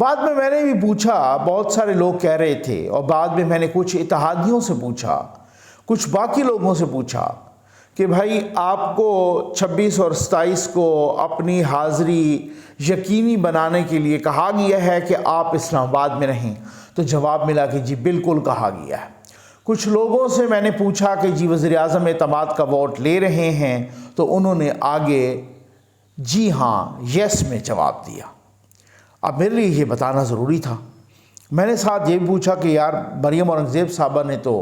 بعد میں نے بھی پوچھا، بہت سارے لوگ کہہ رہے تھے، اور بعد میں نے کچھ اتحادیوں سے پوچھا، کچھ باقی لوگوں سے پوچھا کہ بھائی آپ کو 26 اور 27 کو اپنی حاضری یقینی بنانے کے لیے کہا گیا ہے کہ آپ اسلام آباد میں رہیں؟ تو جواب ملا کہ جی بالکل کہا گیا ہے۔ کچھ لوگوں سے میں نے پوچھا کہ جی وزیر اعظم اعتماد کا ووٹ لے رہے ہیں؟ تو انہوں نے آگے جی ہاں یس میں جواب دیا۔ اب میرے لیے یہ بتانا ضروری تھا۔ میں نے ساتھ یہ بھی پوچھا کہ یار مریم اورنگزیب صاحبہ نے تو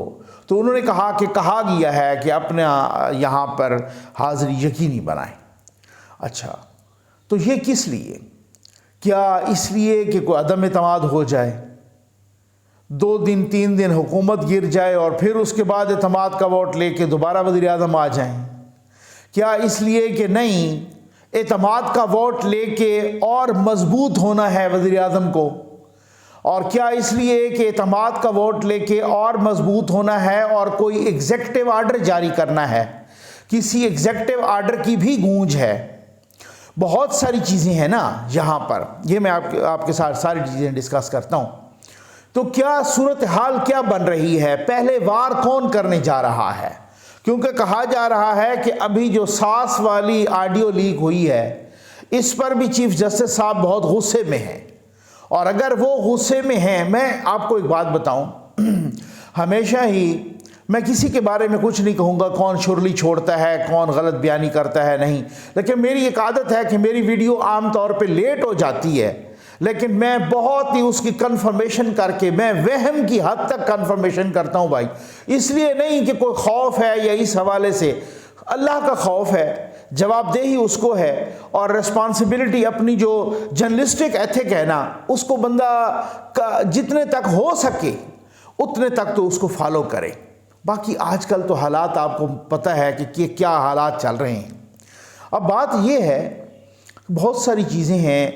انہوں نے کہا کہ کہا گیا ہے کہ اپنے یہاں پر حاضری یقینی بنائیں۔ اچھا، تو یہ کس لیے؟ کیا اس لیے کہ کوئی عدم اعتماد ہو جائے، 2 دن 3 دن حکومت گر جائے اور پھر اس کے بعد اعتماد کا ووٹ لے کے دوبارہ وزیر اعظم آ جائیں؟ کیا اس لیے کہ نہیں اعتماد کا ووٹ لے کے اور مضبوط ہونا ہے وزیر اعظم کو؟ اور کیا اس لیے کہ اعتماد کا ووٹ لے کے اور مضبوط ہونا ہے اور کوئی ایگزیکٹو آرڈر جاری کرنا ہے؟ کسی ایگزیکٹو آرڈر کی بھی گونج ہے۔ بہت ساری چیزیں ہیں نا یہاں پر، یہ میں آپ کے ساتھ ساری چیزیں ڈسکس کرتا ہوں۔ تو کیا صورتحال کیا بن رہی ہے؟ پہلے وار کون کرنے جا رہا ہے؟ کیونکہ کہا جا رہا ہے کہ ابھی جو ساس والی آڈیو لیک ہوئی ہے اس پر بھی چیف جسٹس صاحب بہت غصے میں ہیں، اور اگر وہ غصے میں ہیں، میں آپ کو ایک بات بتاؤں، ہمیشہ ہی میں کسی کے بارے میں کچھ نہیں کہوں گا کون شرلی چھوڑتا ہے، کون غلط بیانی کرتا ہے، نہیں، لیکن میری ایک عادت ہے کہ میری ویڈیو عام طور پہ لیٹ ہو جاتی ہے، لیکن میں بہت ہی اس کی کنفرمیشن کر کے، میں وہم کی حد تک کنفرمیشن کرتا ہوں بھائی، اس لیے نہیں کہ کوئی خوف ہے یا اس حوالے سے، اللہ کا خوف ہے، جواب دہی اس کو ہے، اور ریسپانسبلٹی اپنی جو جرنلسٹک ایتھک ہے نا اس کو بندہ جتنے تک ہو سکے اتنے تک تو اس کو فالو کرے۔ باقی آج کل تو حالات آپ کو پتہ ہے کہ کیا حالات چل رہے ہیں۔ اب بات یہ ہے، بہت ساری چیزیں ہیں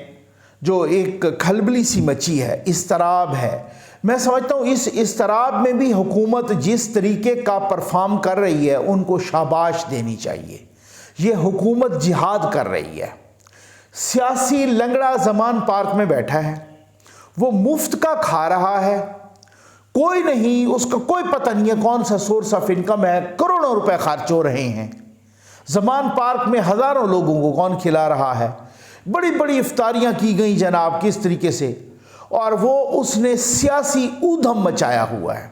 جو ایک کھلبلی سی مچی ہے، اضطراب ہے۔ میں سمجھتا ہوں اس اضطراب میں بھی حکومت جس طریقے کا پرفارم کر رہی ہے ان کو شاباش دینی چاہیے۔ یہ حکومت جہاد کر رہی ہے۔ سیاسی لنگڑا زمان پارک میں بیٹھا ہے، وہ مفت کا کھا رہا ہے، کوئی نہیں، اس کا کوئی پتہ نہیں ہے کون سا سورس آف انکم ہے، کروڑوں روپے خرچ ہو رہے ہیں۔ زمان پارک میں ہزاروں لوگوں کو کون کھلا رہا ہے، بڑی بڑی افطاریاں کی گئیں جناب کس طریقے سے، اور وہ اس نے سیاسی اودھم مچایا ہوا ہے۔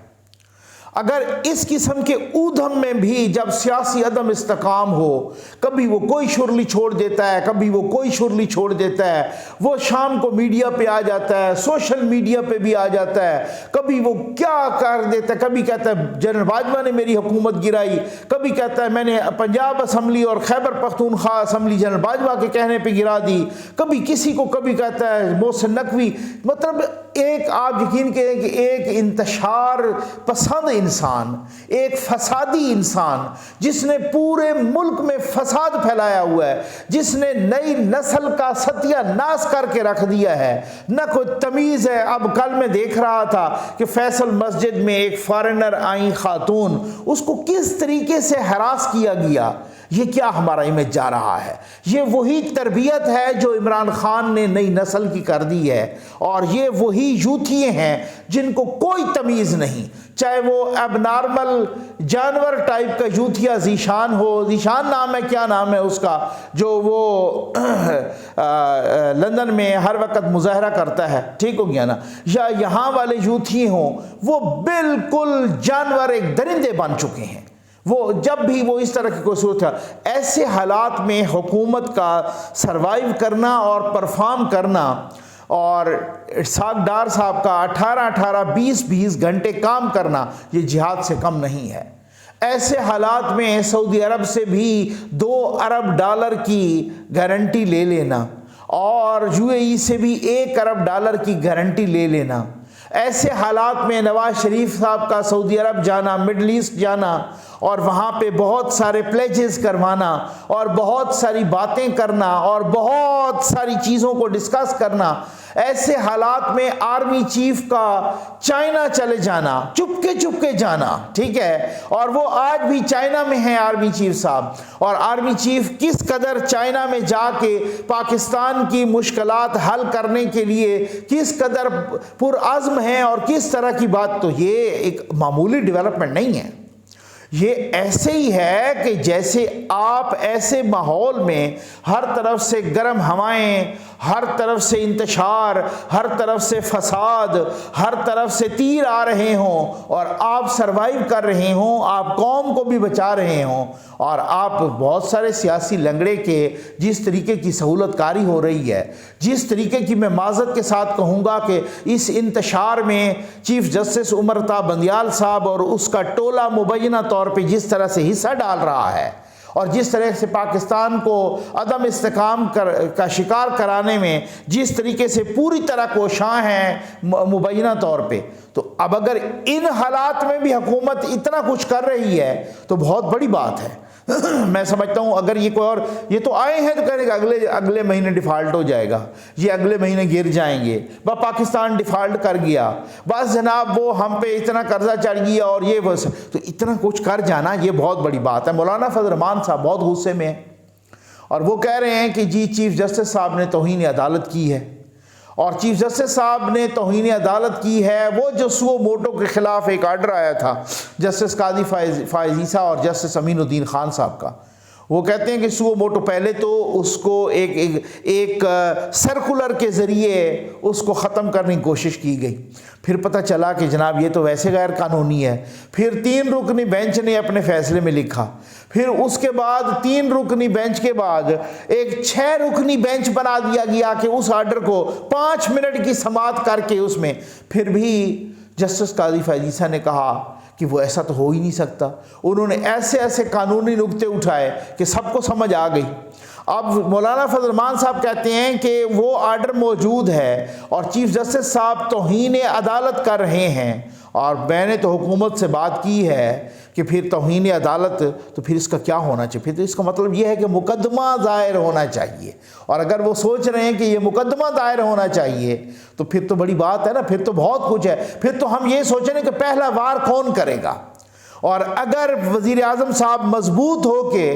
اگر اس قسم کے اودھم میں بھی جب سیاسی عدم استحکام ہو، کبھی وہ کوئی شرلی چھوڑ دیتا ہے، کبھی وہ کوئی شرلی چھوڑ دیتا ہے، وہ شام کو میڈیا پہ آ جاتا ہے، سوشل میڈیا پہ بھی آ جاتا ہے، کبھی وہ کیا کر دیتا ہے، کبھی کہتا ہے جنرل باجوہ نے میری حکومت گرائی، کبھی کہتا ہے میں نے پنجاب اسمبلی اور خیبر پختونخوا اسمبلی جنرل باجوہ کے کہنے پہ گرا دی، کبھی کسی کو، کبھی کہتا ہے محسن نقوی۔ مطلب ایک آپ یقین کریں کہ ایک انتشار پسند انسان، ایک فسادی انسان جس نے پورے ملک میں فساد پھیلایا ہوا ہے، جس نے نئی نسل کا ستیہ ناش کر کے رکھ دیا ہے، نہ کوئی تمیز ہے۔ اب کل میں دیکھ رہا تھا کہ فیصل مسجد میں ایک فارنر آئی خاتون، اس کو کس طریقے سے ہراس کیا گیا۔ یہ کیا ہمارا امیج جا رہا ہے؟ یہ وہی تربیت ہے جو عمران خان نے نئی نسل کی کر دی ہے، اور یہ وہی یوتھیے ہیں جن کو کوئی تمیز نہیں، چاہے وہ اب نارمل جانور ٹائپ کا یوتھیا ذیشان ہو، ذیشان نام ہے، کیا نام ہے اس کا، جو وہ لندن میں ہر وقت مظاہرہ کرتا ہے، ٹھیک ہو گیا نا، یا یہاں والے یوتھیے ہوں، وہ بالکل جانور، ایک درندے بن چکے ہیں۔ وہ جب بھی وہ اس طرح کی کوئی صورت ہے، ایسے حالات میں حکومت کا سروائیو کرنا اور پرفارم کرنا، اور اسحاق ڈار صاحب کا 18 20 گھنٹے کام کرنا، یہ جہاد سے کم نہیں ہے۔ ایسے حالات میں سعودی عرب سے بھی $2 ارب کی گارنٹی لے لینا، اور UAE سے بھی $1 ارب کی گارنٹی لے لینا، ایسے حالات میں نواز شریف صاحب کا سعودی عرب جانا، مڈل ایسٹ جانا، اور وہاں پہ بہت سارے پلیجز کروانا، اور بہت ساری باتیں کرنا، اور بہت ساری چیزوں کو ڈسکس کرنا، ایسے حالات میں آرمی چیف کا چائنا چلے جانا، چپ کے جانا، ٹھیک ہے، اور وہ آج بھی چائنا میں ہیں آرمی چیف صاحب، اور آرمی چیف کس قدر چائنا میں جا کے پاکستان کی مشکلات حل کرنے کے لیے کس قدر پرعزم ہیں اور کس طرح کی بات، تو یہ ایک معمولی ڈیولپمنٹ نہیں ہے۔ یہ ایسے ہی ہے کہ جیسے آپ ایسے ماحول میں ہر طرف سے گرم ہوائیں، ہر طرف سے انتشار، ہر طرف سے فساد، ہر طرف سے تیر آ رہے ہوں اور آپ سروائیو کر رہے ہوں، آپ قوم کو بھی بچا رہے ہوں، اور آپ بہت سارے سیاسی لنگڑے کے جس طریقے کی سہولت کاری ہو رہی ہے، جس طریقے کی میں معذرت کے ساتھ کہوں گا کہ اس انتشار میں چیف جسٹس عمر عطا بندیال صاحب اور اس کا ٹولہ مبینہ طور پہ جس طرح سے حصہ ڈال رہا ہے اور جس طرح سے پاکستان کو عدم استحکام کا شکار کرانے میں جس طریقے سے پوری طرح کوشاں ہیں مبینہ طور پہ، تو اب اگر ان حالات میں بھی حکومت اتنا کچھ کر رہی ہے تو بہت بڑی بات ہے۔ میں سمجھتا ہوں اگر یہ کوئی اور، یہ تو آئے ہیں تو کہنے کہ اگلے مہینے ڈیفالٹ ہو جائے گا، یہ اگلے مہینے گر جائیں گے، پاکستان ڈیفالٹ کر گیا، بس جناب وہ ہم پہ اتنا قرضہ چڑھ گیا اور یہ بس، تو اتنا کچھ کر جانا یہ بہت بڑی بات ہے۔ مولانا فضل الرحمان صاحب بہت غصے میں ہیں اور وہ کہہ رہے ہیں کہ جی چیف جسٹس صاحب نے توہین عدالت کی ہے، اور چیف جسٹس صاحب نے توہین عدالت کی ہے وہ جو سو موٹو کے خلاف ایک آرڈر آیا تھا جسٹس قاضی فائز عیسیٰ اور جسٹس امین الدین خان صاحب کا، وہ کہتے ہیں کہ سو موٹو پہلے تو اس کو ایک سرکولر کے ذریعے اس کو ختم کرنے کی کوشش کی گئی، پھر پتہ چلا کہ جناب یہ تو ویسے غیر قانونی ہے، پھر 3 رکنی بینچ نے اپنے فیصلے میں لکھا، پھر اس کے بعد 3 رکنی بینچ کے بعد ایک 6 رکنی بینچ بنا دیا گیا کہ اس آرڈر کو 5 منٹ کی سماعت کر کے اس میں، پھر بھی جسٹس قاضی فائز عیسیٰ نے کہا کہ وہ ایسا تو ہو ہی نہیں سکتا، انہوں نے ایسے قانونی نکتے اٹھائے کہ سب کو سمجھ آ گئی۔ اب مولانا فضل الرحمان صاحب کہتے ہیں کہ وہ آرڈر موجود ہے اور چیف جسٹس صاحب توہین عدالت کر رہے ہیں، اور میں نے تو حکومت سے بات کی ہے کہ پھر توہین عدالت تو پھر اس کا کیا ہونا چاہیے، پھر تو اس کا مطلب یہ ہے کہ مقدمہ دائر ہونا چاہیے، اور اگر وہ سوچ رہے ہیں کہ یہ مقدمہ دائر ہونا چاہیے تو پھر تو بڑی بات ہے نا، پھر تو بہت کچھ ہے، پھر تو ہم یہ سوچیں کہ پہلا وار کون کرے گا، اور اگر وزیر اعظم صاحب مضبوط ہو کے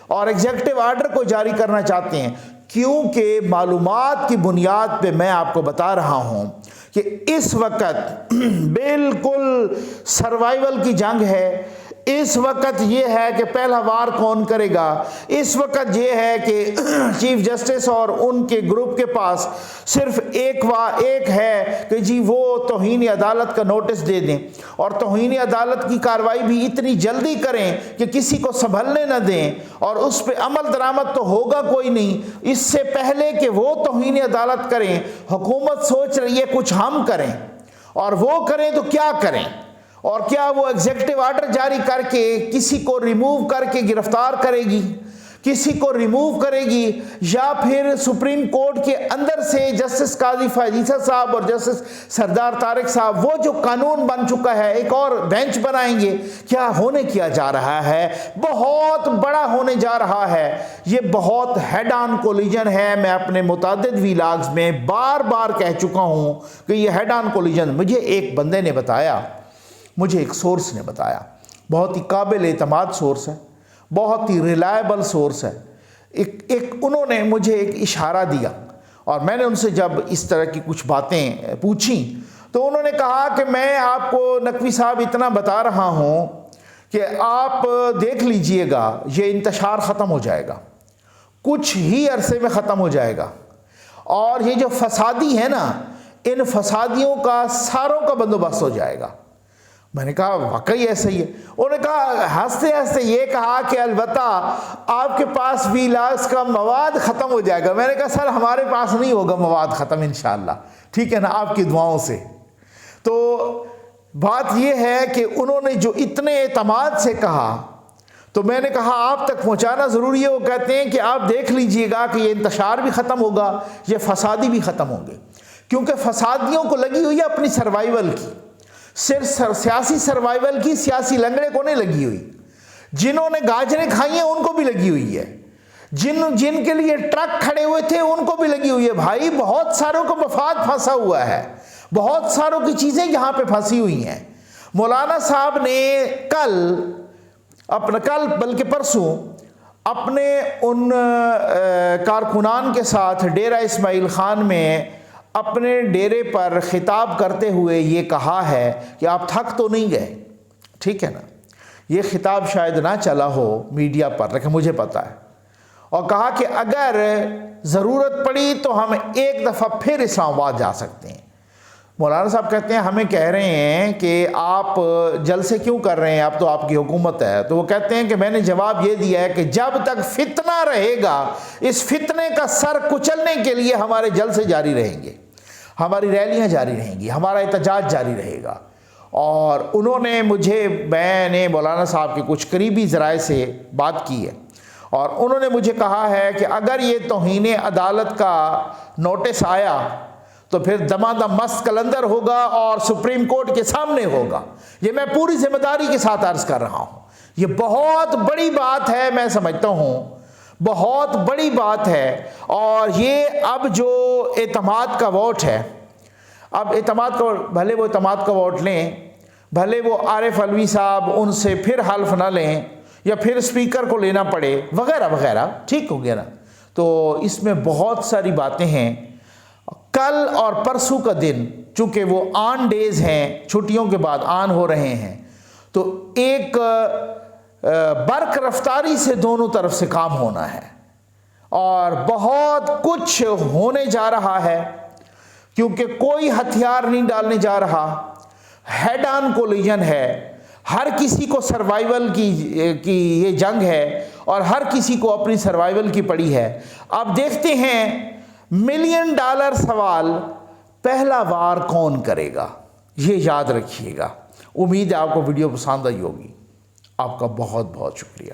اور ایگزیکٹو آرڈر کو جاری کرنا چاہتے ہیں، کیونکہ معلومات کی بنیاد پہ میں آپ کو بتا رہا ہوں کہ اس وقت بالکل سروائیول کی جنگ ہے، اس وقت یہ ہے کہ پہلا وار کون کرے گا، اس وقت یہ ہے کہ چیف جسٹس اور ان کے گروپ کے پاس صرف ایک ہے کہ جی وہ توہین عدالت کا نوٹس دے دیں، اور توہین عدالت کی کارروائی بھی اتنی جلدی کریں کہ کسی کو سنبھلنے نہ دیں، اور اس پہ عمل درآمد تو ہوگا کوئی نہیں، اس سے پہلے کہ وہ توہین عدالت کریں حکومت سوچ رہی ہے کچھ ہم کریں، اور وہ کریں تو کیا کریں، اور کیا وہ ایگزیکٹو آرڈر جاری کر کے کسی کو ریموو کر کے گرفتار کرے گی، کسی کو ریموو کرے گی، یا پھر سپریم کورٹ کے اندر سے جسٹس قاضی فائز عیسیٰ صاحب اور جسٹس سردار طارق صاحب وہ جو قانون بن چکا ہے ایک اور بینچ بنائیں گے، کیا ہونے کیا جا رہا ہے، بہت بڑا ہونے جا رہا ہے، یہ بہت ہیڈ آن کولیجن ہے۔ میں اپنے متعدد ویلاگز میں بار بار کہہ چکا ہوں کہ یہ ہیڈ آن کولیجن، مجھے ایک بندے نے بتایا، مجھے ایک سورس نے بتایا، بہت ہی قابل اعتماد سورس ہے، بہت ہی ریلائبل سورس ہے، انہوں نے مجھے ایک اشارہ دیا، اور میں نے ان سے جب اس طرح کی کچھ باتیں پوچھیں تو انہوں نے کہا کہ میں آپ کو نقوی صاحب اتنا بتا رہا ہوں کہ آپ دیکھ لیجئے گا یہ انتشار ختم ہو جائے گا، کچھ ہی عرصے میں ختم ہو جائے گا، اور یہ جو فسادی ہے نا ان فسادیوں کا ساروں کا بندوبست ہو جائے گا۔ میں نے کہا واقعی ایسا ہی ہے؟ انہوں نے کہا ہنستے ہنستے یہ کہا کہ البتہ آپ کے پاس ویلاگز کا مواد ختم ہو جائے گا۔ میں نے کہا سر ہمارے پاس نہیں ہوگا مواد ختم انشاءاللہ، ٹھیک ہے نا، آپ کی دعاؤں سے۔ تو بات یہ ہے کہ انہوں نے جو اتنے اعتماد سے کہا تو میں نے کہا آپ تک پہنچانا ضروری ہے۔ وہ کہتے ہیں کہ آپ دیکھ لیجئے گا کہ یہ انتشار بھی ختم ہوگا، یہ فسادی بھی ختم ہوں گے، کیونکہ فسادیوں کو لگی ہوئی ہے اپنی سروائیول کی، صرف سیاسی سروائیول کی، سیاسی لنگڑے کو نہیں لگی ہوئی، جنہوں نے گاجریں کھائی ہیں ان کو بھی لگی ہوئی ہے، جن کے لیے ٹرک کھڑے ہوئے تھے ان کو بھی لگی ہوئی ہے. بھائی بہت ساروں کو مفاد پھنسا ہوا ہے, بہت ساروں کی چیزیں یہاں پہ پھنسی ہوئی ہیں. مولانا صاحب نے کل بلکہ پرسوں اپنے ان کارکنان کے ساتھ ڈیرہ اسماعیل خان میں اپنے ڈیرے پر خطاب کرتے ہوئے یہ کہا ہے کہ آپ تھک تو نہیں گئے, ٹھیک ہے نا. یہ خطاب شاید نہ چلا ہو میڈیا پر, لیکن مجھے پتا ہے. اور کہا کہ اگر ضرورت پڑی تو ہم ایک دفعہ پھر اسلام آباد جا سکتے ہیں. مولانا صاحب کہتے ہیں ہمیں کہہ رہے ہیں کہ آپ جلسے کیوں کر رہے ہیں, اب تو آپ کی حکومت ہے. تو وہ کہتے ہیں کہ میں نے جواب یہ دیا ہے کہ جب تک فتنہ رہے گا اس فتنے کا سر کچلنے کے لیے ہمارے جلسے جاری رہیں گے, ہماری ریلیاں جاری رہیں گی, ہمارا احتجاج جاری رہے گا. اور انہوں نے میں نے مولانا صاحب کے کچھ قریبی ذرائع سے بات کی ہے اور انہوں نے مجھے کہا ہے کہ اگر یہ توہین عدالت کا نوٹس آیا تو پھر دمادم مست کلندر ہوگا اور سپریم کورٹ کے سامنے ہوگا. یہ میں پوری ذمہ داری کے ساتھ عرض کر رہا ہوں. یہ بہت بڑی بات ہے, میں سمجھتا ہوں بہت بڑی بات ہے. اور یہ اب جو اعتماد کا ووٹ ہے, اب اعتماد کا بھلے وہ اعتماد کا ووٹ لیں, بھلے وہ عارف علوی صاحب ان سے پھر حلف نہ لیں یا پھر اسپیکر کو لینا پڑے وغیرہ وغیرہ, ٹھیک ہو گیا نا. تو اس میں بہت ساری باتیں ہیں. کل اور پرسوں کا دن چونکہ وہ آن ڈیز ہیں, چھٹیوں کے بعد آن ہو رہے ہیں, تو ایک برق رفتاری سے دونوں طرف سے کام ہونا ہے اور بہت کچھ ہونے جا رہا ہے کیونکہ کوئی ہتھیار نہیں ڈالنے جا رہا. ہیڈ آن کولیجن ہے, ہر کسی کو سروائیول کی یہ جنگ ہے اور ہر کسی کو اپنی سروائیول کی پڑی ہے. اب دیکھتے ہیں $1 ملین سوال پہلا وار کون کرے گا, یہ یاد رکھیے گا. امید ہے آپ کو ویڈیو پسند آئی ہوگی. آپ کا بہت بہت شکریہ.